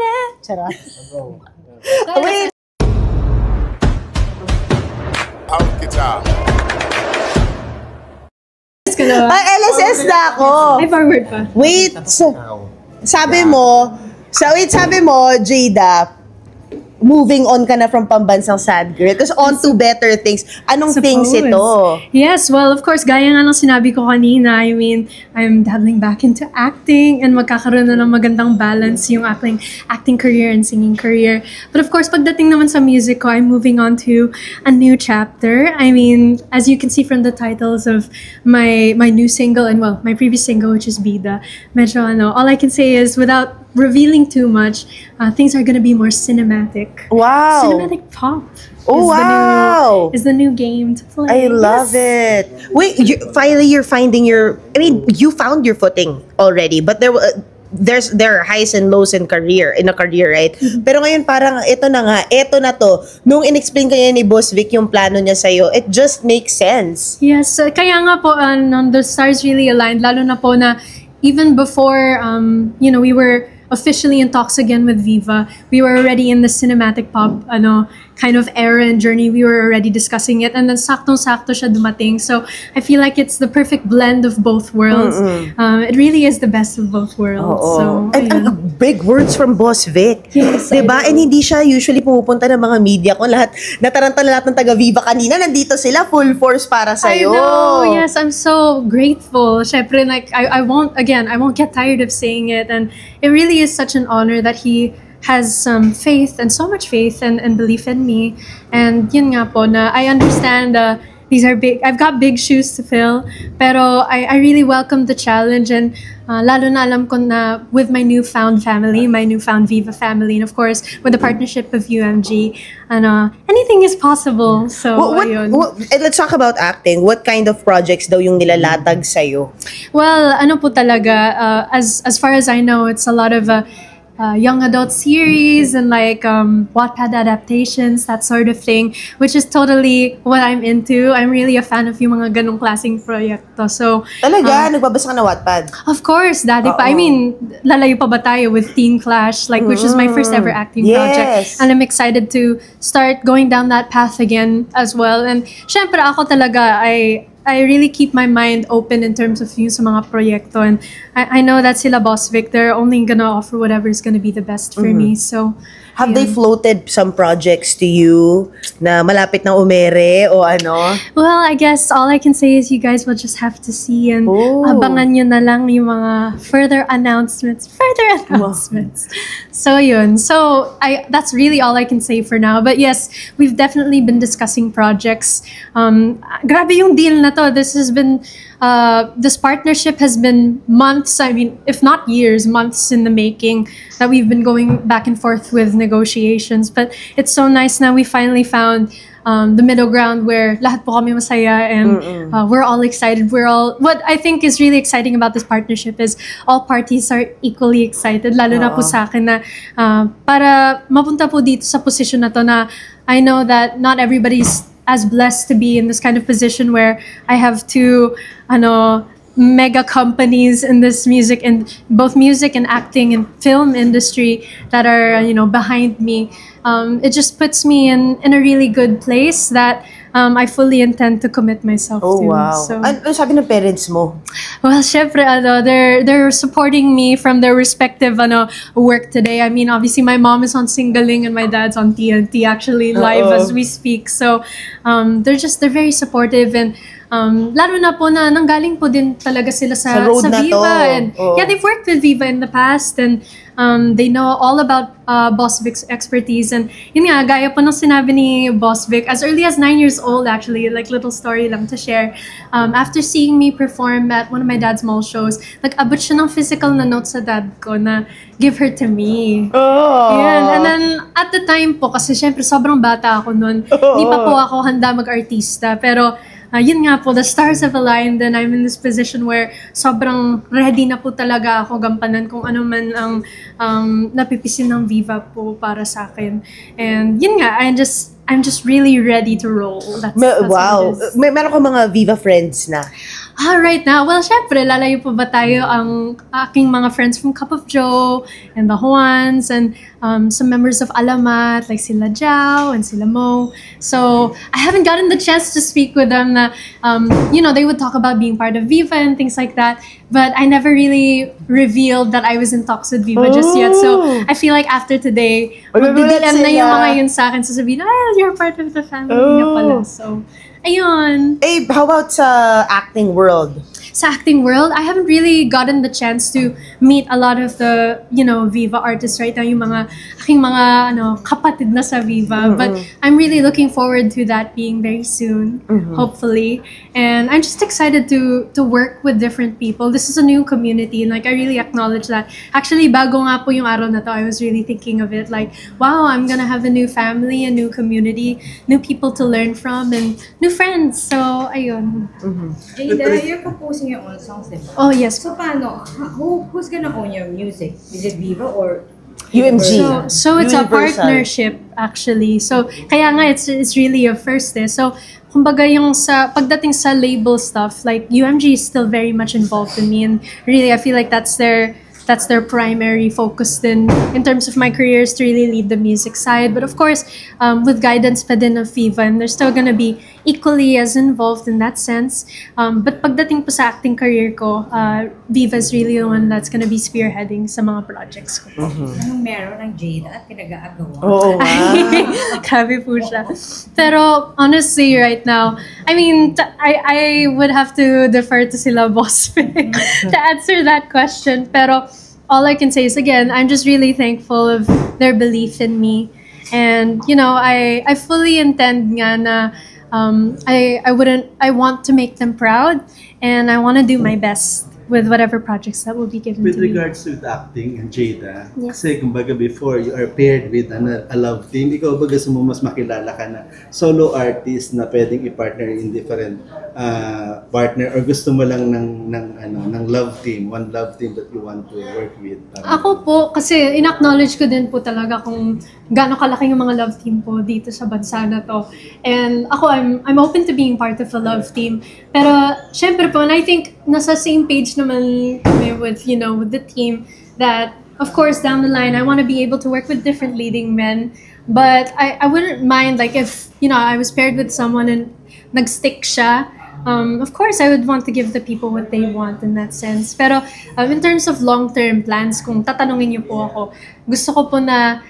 it. Charot. Wait. LSS na ako. Ay, forward pa. Wait. Sabi mo, Jada, moving on ka na from pambansang sad girl. Tapos on to better things. Anong things ito? Yes, well, of course, gaya nga ng sinabi ko kanina, I mean, I'm dabbling back into acting and magkakaroon na ng magandang balance yung acting career and singing career. But of course, pagdating naman sa music ko, I'm moving on to a new chapter. I mean, as you can see from the titles of my new single and, well, my previous single, which is Bida, medyo all I can say is, without revealing too much, things are gonna be more cinematic. Wow. Cinematic pop. Oh, wow. Is the new game to play. I love it. Wait, finally you're finding your, I mean, you found your footing already, but there are highs and lows in a career, right? Mm-hmm. Pero ngayon parang ito na to. Nung in-explain kanya ni Boss Vic yung plano niya sa'yo, it just makes sense. Yes, kaya nga po, the stars really aligned, lalo na po na even before, we were officially in talks again with Viva. We were already in the cinematic pop, kind of era and journey. We were already discussing it, and then saktong-sakto siya dumating. So I feel like it's the perfect blend of both worlds. It really is the best of both worlds. So, and big words from Boss Vic. Yes, diba? And hindi siya usually pumupunta ng mga media ko. Natarantala lahat ng taga Viva kanina. Nandito sila full force para sa'yo. I know. Yes, I'm so grateful. Syempre, like, I won't get tired of saying it. And it really is such an honor that he has some faith and so much faith and belief in me. And yun nga po na I understand these are big, I've got big shoes to fill, pero I really welcome the challenge, and lalo na alam ko na with my newfound family, my newfound Viva family, and of course with the partnership of UMG, anything is possible. So let's talk about acting. What kind of projects daw yung nilalatag sa'yo? Well, po talaga, as far as I know, it's a lot of young adult series and like Wattpad adaptations, that sort of thing, which is totally what I'm into. I'm really a fan of yung mga ganong klaseng proyekto. So, talaga? Nagbabasa ka na Wattpad? Of course, dati pa. I mean, lalayo pa ba tayo with Teen Clash, like, which is my first ever acting project. And I'm excited to start going down that path again as well. And syempre ako talaga, I really keep my mind open in terms of yung sa mga proyekto, and I know that sila Boss Vic, they're only gonna offer whatever is gonna be the best for me. So, have they floated some projects to you na malapit na umere o ano? Well, I guess all I can say is you guys will just have to see, and abangan nyo na lang yung mga further announcements. So yun. So that's really all I can say for now. But yes, we've definitely been discussing projects. Grabe yung deal na to. This has been this partnership has been months, I mean, if not years, months in the making, that we've been going back and forth with negotiations. But it's so nice now we finally found the middle ground where lahat po kami masaya, and we're all excited. What I think is really exciting about this partnership is all parties are equally excited, lalo na po sa akin na para mapunta po dito sa position na to, na I know that not everybody's as blessed to be in this kind of position where I have two mega companies in this music, and both music and acting and film industry that are behind me. It just puts me in a really good place that I fully intend to commit myself to. Oh, wow. So, ano sabi ng parents mo? Well, syempre, they're supporting me from their respective work today. I mean, obviously, my mom is on Singaling and my dad's on TNT, actually, live as we speak. So, they're very supportive, and lalo na po na nanggaling po din talaga sila sa Viva. And yeah, they've worked with Viva in the past, and they know all about Boss Vic's expertise. And yun nga, gaya po ng sinabi ni Boss Vic, as early as 9 years old, actually, like little story lang to share, after seeing me perform at one of my dad's mall shows, nag-abot siya ng physical na note sa dad ko na give her to me. Yan. And then at the time po, kasi syempre sobrang bata ako nun, hindi pa po ako handa mag-artista, pero yun nga po, the stars have aligned, and I'm in this position where sobrang ready na po talaga ako gampanan kung ano man ang napipisin ng Viva po para sa akin. And yun nga, I'm just really ready to roll. That's wow. Meron ka mga Viva friends na? Right now, well, syempre, lalayo pa ba tayo ang aking mga friends from Cup of Joe and the Juans and some members of Alamat, like sila Jao and sila Mo. So, I haven't gotten the chance to speak with them na, they would talk about being part of Viva and things like that. But I never really revealed that I was in talks with Viva just yet. So, I feel like after today, magdi-DM na yung mga yun sa akin, sasabihin, you're part of the family nga pala. So, ayun. How about sa acting world? Sa acting world, I haven't really gotten the chance to meet a lot of the, Viva artists right now, yung aking mga, kapatid na sa Viva. But I'm really looking forward to that being very soon, hopefully. And I'm just excited to work with different people. This is a new community, and I really acknowledge that. Actually, bago nga po yung araw na to, I was really thinking of it, wow, I'm gonna have a new family, a new community, new people to learn from, and new friends. So, ayun. Jada, you're composing your own songs, diba? Oh, yes. So, paano? Who's gonna own your music? Is it Viva or UMG? So it's a Universal. partnership, actually. So, kaya nga, it's really a first eh. So, kumbaga yung pagdating sa label stuff, UMG is still very much involved in me, and really, I feel like that's their primary focus then in terms of my career, is to really lead the music side. But of course, with guidance pa din of Viva, and they're still gonna be equally as involved in that sense. But pagdating po sa acting career ko, Viva is really the one that's gonna be spearheading sa mga projects ko. anong meron ng Jada at pinag-aagawa? Oo nga. Grabe po siya. Pero honestly, right now, I mean, I would have to defer to sila Boss Vic to answer that question. Pero all I can say is, again, I'm just really thankful of their belief in me. And, I fully intend nga na I want to make them proud, and I want to do my best with whatever projects that will be given With to me. regards to the acting and Jada, Yes. kasi kumbaga before you are paired with a love team, ikaw ba gusto mo mas makilala ka na solo artist na pwedeng i-partner in different partner, or gusto mo lang ng love team, one love team that you want to work with? Ako po, kasi in-acknowledge ko din po talaga kung gaano kalaki yung mga love team po dito sa bansa na to. And ako, I'm open to being part of a love team. Pero, syempre po, and I think nasa same page naman kami with the team, that, of course, down the line, I want to be able to work with different leading men. But I wouldn't mind, if, I was paired with someone and nag-stick siya, of course, I would want to give the people what they want in that sense. Pero in terms of long-term plans, kung tatanungin niyo po ako, gusto ko po na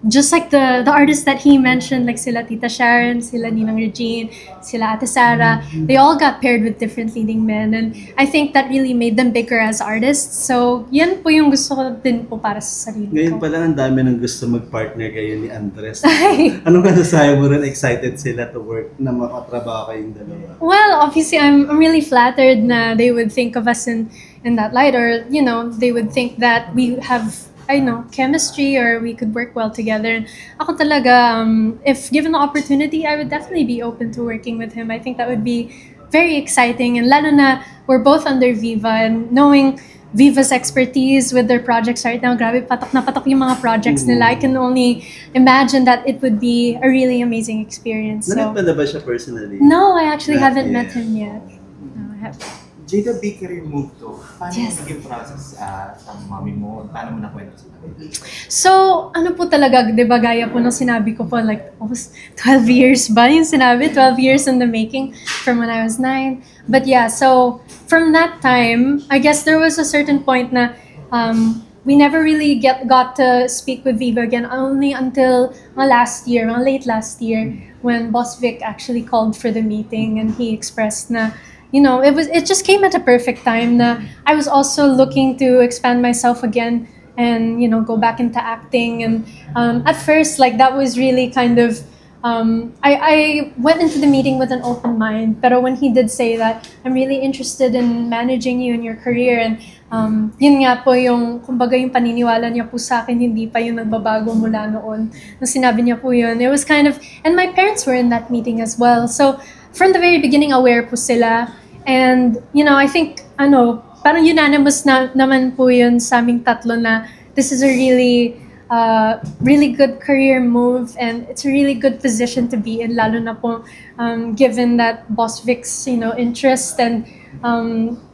just like the artists that he mentioned, like sila Tita Sharon, sila Ninang Regine, sila Ate Sara, they all got paired with different leading men, and I think that really made them bigger as artists. So, yan po yung gusto ko din po para sa sarili Ngayon ko. pa lang ang dami ng gusto mag-partner kayo ni Andres. Anong masasabi mo rin? Excited sila to work na makatrabaho kayong dalawa? Well, obviously, I'm really flattered na they would think of us in that light, or they would think that we have, chemistry, or we could work well together. And ako talaga, if given the opportunity, I would definitely be open to working with him. I think that would be very exciting, and lalo na we're both under Viva, and knowing Viva's expertise with their projects right now, grabe, patok na patok yung mga projects nila. I can only imagine that it would be a really amazing experience. So, Nalit pa na ba siya personally? no, I actually Not haven't met yet. him yet. No, I haven't. Jada, big career move to. Paano Yes. yung naging process sa mami mo? Paano mo nakwento sa kanila? So, ano po talaga, di ba, gaya po nung sinabi ko po, almost 12 years ba yung sinabi? 12 years in the making from when I was 9. But yeah, so, from that time, I guess there was a certain point na we never really got to speak with Viva again, only until late last year, when Boss Vic actually called for the meeting, and he expressed na, it just came at a perfect time na I was also looking to expand myself again and, go back into acting. And at first, that was really kind of, I went into the meeting with an open mind, pero when he did say that, I'm really interested in managing you in your career, and yun nga po yung, kumbaga yung paniniwala niya po sa akin, hindi pa yung nagbabago mula noon. Nung sinabi niya po yun, it was kind of, and my parents were in that meeting as well. So, from the very beginning, aware po sila. And, I think, parang unanimous naman po yun sa aming tatlo na this is a really, really good career move, and it's a really good position to be in, lalo na po given that Boss Vic's, interest and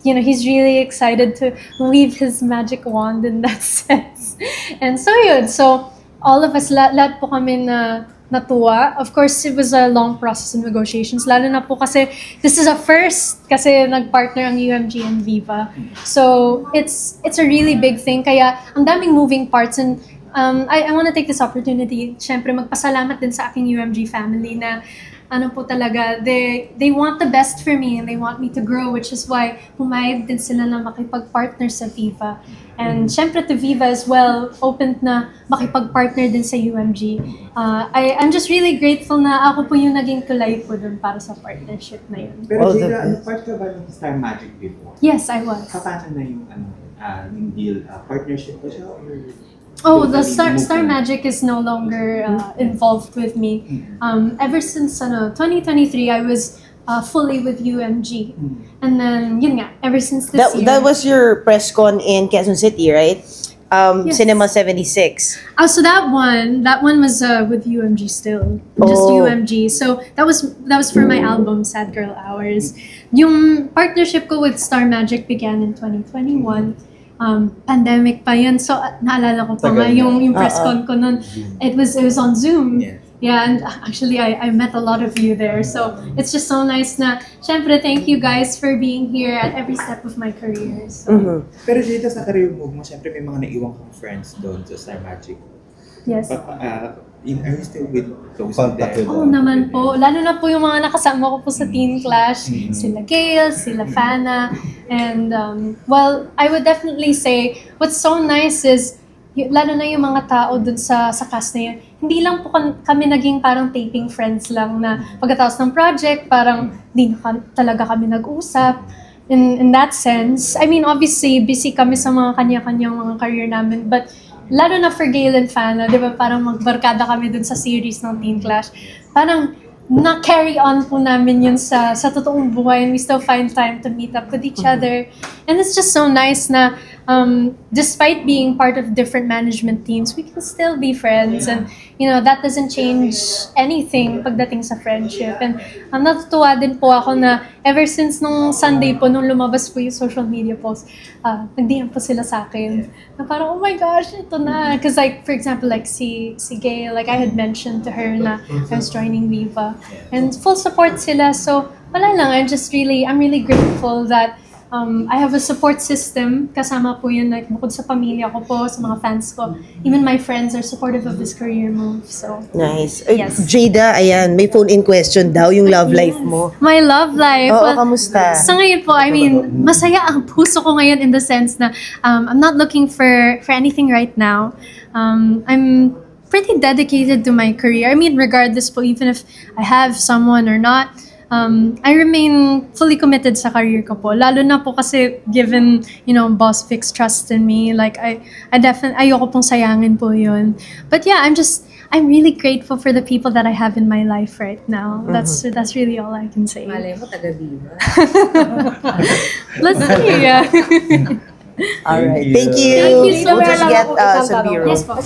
he's really excited to leave his magic wand in that sense. And so yun, so all of us, lahat po kami na natuwa. Of course, it was a long process of negotiations. Lalo na po kasi this is a first kasi nagpartner ang UMG and Viva. So it's a really big thing. Kaya ang daming moving parts, and I want to take this opportunity, syempre magpasalamat din sa aking UMG family na ano po talaga, they want the best for me and they want me to grow, which is why pumayag din sila na makipag-partner sa Viva. And syempre to Viva as well, opened na makipag-partner din sa UMG. I'm just really grateful na ako po yung naging tulay po dun para sa partnership na yun. Pero All the Jada, best. part ka ba ng Star Magic before? Yes, I was. Paano na yung deal? Partnership ba siya? Or Oh, the totally Star moved on? Magic is no longer involved with me. Ever since 2023, I was fully with UMG. And then, yun nga, ever since this year. That was your press con in Quezon City, right? Yes. Cinema 76. Oh, so that one was with UMG still, just Oh. UMG. So that was for my album Sad Girl Hours. Yung partnership ko with Star Magic began in 2021. Pandemic pa yun. So naalala ko pa nga Tagal na. yung press con ko nun. It was on Zoom. Yes. Yeah, and actually I met a lot of you there. So it's just so nice na, syempre, thank you guys for being here at every step of my career. So, Pero Jada, sa career move mo, syempre may mga naiwang kong friends doon sa Star Magic. yes. Are you still with close Contact with them? with Oo naman po. Lalo na po yung mga nakasama ko po sa Teen Clash. Sila Gail, sila Fana. And, well, I would definitely say, what's so nice is, lalo na yung mga tao dun sa cast na yun, hindi lang po kami naging parang taping friends lang na pagkatapos ng project, parang di na talaga kami nag-usap. In that sense, I mean, obviously, busy kami sa mga kanya-kanyang mga career namin, but lalo na for Gail and Fana, di ba, parang magbarkada kami dun sa series ng Teen Clash. Parang na-carry on po namin yun sa totoong buhay, and we still find time to meet up with each other. And it's just so nice na despite being part of different management teams, we can still be friends. And, that doesn't change anything pagdating sa friendship. And natutuwa din po ako na ever since nung Sunday po, nung lumabas po yung social media post, nag-DM po sila sa akin. Na parang, oh my gosh, ito na. Because like, for example, like si Gail, like I had mentioned to her na I was joining Viva. And full support sila. So, wala lang. I'm really grateful that I have a support system. Kasama po yun, like, bukod sa pamilya ko po, sa mga fans ko. Even my friends are supportive of this career move. So, Nice. Yes. Jada, ayan, may phone-in question daw, yung love life mo. my love life. Oo, well, kamusta? Sa ngayon po, I mean, masaya ang puso ko ngayon in the sense na I'm not looking for anything right now. I'm pretty dedicated to my career. I mean, regardless po, even if I have someone or not, I remain fully committed sa career ko po. Lalo na po kasi given, Boss Vic's trust in me, like I definitely, ayoko pong sayangin po yun. But yeah, I'm really grateful for the people that I have in my life right now. That's really all I can say. Malay mo, taga-Viva. Let's see. Yeah. Alright, thank you. Thank you so We'll just much. get some B-roll. Yes po.